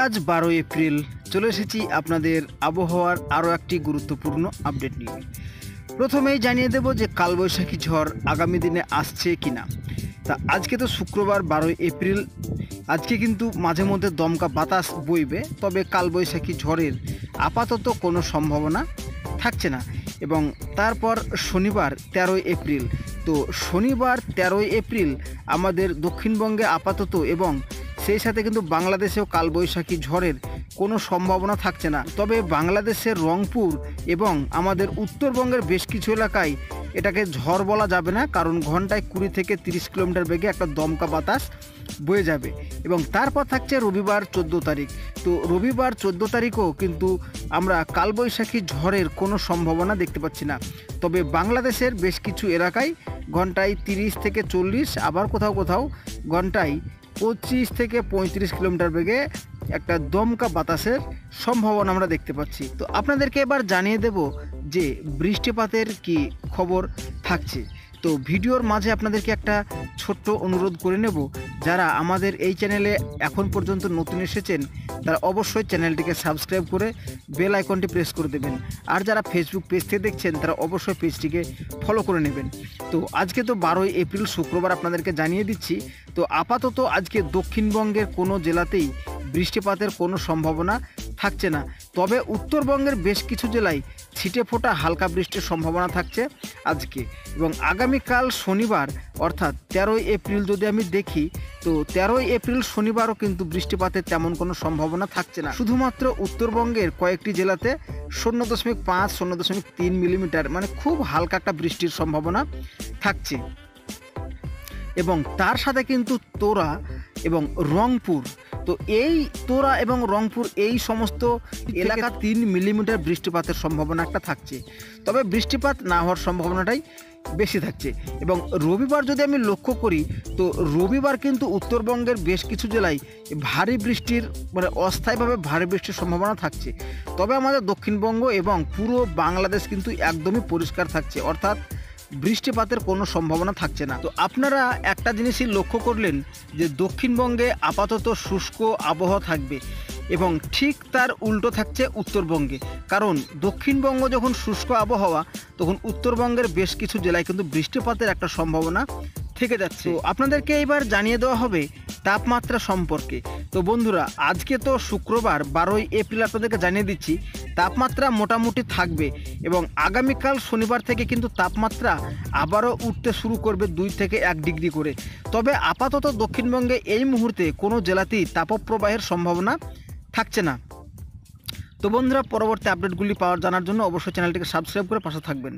আজ 12 এপ্রিল চলে এসেছি আপনাদের আবহাওয়ার আরও একটি গুরুত্বপূর্ণ আপডেট নিয়ে। প্রথমেই জানিয়ে দেব যে কালবৈশাখী ঝড় আগামী দিনে আসছে কিনা। তা আজকে তো শুক্রবার 12 এপ্রিল, আজকে কিন্তু মাঝে মধ্যে দমকা বাতাস বইবে, তবে কালবৈশাখী ঝড়ের আপাতত কোনো সম্ভাবনা থাকছে না। এবং তারপর শনিবার 13 এপ্রিল, তো শনিবার 13 এপ্রিল আমাদের দক্ষিণবঙ্গে আপাতত এবং সেই সাথে কিন্তু বাংলাদেশেও কালবৈশাখী ঝড়ের কোনো সম্ভাবনা থাকছে না। তবে বাংলাদেশের রংপুর এবং আমাদের উত্তরবঙ্গের বেশ কিছু এলাকায় এটাকে ঝড় বলা যাবে না, কারণ ঘন্টায় 20 থেকে 30 কিলোমিটার বেগে একটা দমকা বাতাস বয়ে যাবে। এবং তারপর থাকছে রবিবার 14 তারিখ। তো রবিবার 14 তারিখও কিন্তু আমরা কালবৈশাখী ঝড়ের কোনো সম্ভাবনা দেখতে পাচ্ছি না। তবে বাংলাদেশের বেশ কিছু এলাকায় ঘন্টায় 30 থেকে 40, আবার কোথাও কোথাও ঘন্টায় 25 থেকে 35 কিলোমিটার বেগে একটা দমকা বাতাসের সম্ভাবনা আমরা দেখতে পাচ্ছি। তো আপনাদেরকে এবার জানিয়ে দেব যে বৃষ্টিপাতের কি খবর থাকছে। তো ভিডিওর মাঝে আপনাদেরকে একটা ছোট্ট অনুরোধ করে নেব, যারা আমাদের এই চ্যানেলে এখন পর্যন্ত নতুন এসেছেন তারা অবশ্যই চ্যানেলটিকে সাবস্ক্রাইব করে বেল আইকনটি প্রেস করে দেবেন। আর যারা ফেসবুক পেজ থেকে দেখছেন তারা অবশ্যই পেজটিকে ফলো করে নেবেন। তো আজকে তো 12 এপ্রিল শুক্রবার আপনাদেরকে জানিয়ে দিচ্ছি। তো আপাতত আজকে দক্ষিণবঙ্গের কোনো জেলাতেই বৃষ্টিপাতের কোনো সম্ভাবনা থাকছে না। তবে উত্তরবঙ্গের বেশ কিছু জেলায় ছিটে ফোটা হালকা বৃষ্টির সম্ভাবনা থাকছে আজকে। এবং আগামীকাল শনিবার অর্থাৎ 13 এপ্রিল যদি আমি দেখি, তো 13 এপ্রিল শনিবারও কিন্তু বৃষ্টিপাতের তেমন কোনো সম্ভাবনা থাকছে না। শুধুমাত্র উত্তরবঙ্গের কয়েকটি জেলাতে 0.5 0.3 মিলিমিটার, মানে খুব হালকা একটা বৃষ্টির সম্ভাবনা থাকছে। এবং তার সাথে কিন্তু তোরা এবং রংপুর, তো এই তোরা এবং রংপুর এই সমস্ত এলাকা 3 মিলিমিটার বৃষ্টিপাতের সম্ভাবনা একটা থাকছে। তবে বৃষ্টিপাত না হওয়ার সম্ভাবনাটাই বেশি থাকছে। এবং রবিবার যদি আমি লক্ষ্য করি, তো রবিবার কিন্তু উত্তরবঙ্গের বেশ কিছু জেলায় ভারী বৃষ্টির, মানে অস্থায়ীভাবে ভারী বৃষ্টির সম্ভাবনা থাকছে। তবে আমাদের দক্ষিণবঙ্গ এবং পুরো বাংলাদেশ কিন্তু একদমই পরিষ্কার থাকছে, অর্থাৎ বৃষ্টিপাতের কোনো সম্ভাবনা থাকছে না। তো আপনারা একটা জিনিসই লক্ষ্য করলেন যে দক্ষিণবঙ্গে আপাতত শুষ্ক আবহাওয়া থাকবে এবং ঠিক তার উল্টো থাকছে উত্তরবঙ্গে। কারণ দক্ষিণবঙ্গ যখন শুষ্ক আবহাওয়া, তখন উত্তরবঙ্গের বেশ কিছু জেলায় কিন্তু বৃষ্টিপাতের একটা সম্ভাবনা থেকে যাচ্ছে। তো আপনাদেরকে এবার জানিয়ে দেওয়া হবে তাপমাত্রা সম্পর্কে। তো বন্ধুরা, আজকে তো শুক্রবার 12 এপ্রিল আপনাদেরকে জানিয়ে দিচ্ছি তাপমাত্রা মোটামুটি থাকবে। এবং আগামীকাল শনিবার থেকে কিন্তু তাপমাত্রা আবারও উঠতে শুরু করবে 2 থেকে 1 ডিগ্রি করে। তবে আপাতত দক্ষিণবঙ্গে এই মুহূর্তে কোনো জেলাতেই তাপপ্রবাহের সম্ভাবনা থাকছে না। তো বন্ধুরা, পরবর্তী আপডেটগুলি জানার জন্য অবশ্যই চ্যানেলটিকে সাবস্ক্রাইব করে পাশে থাকবেন।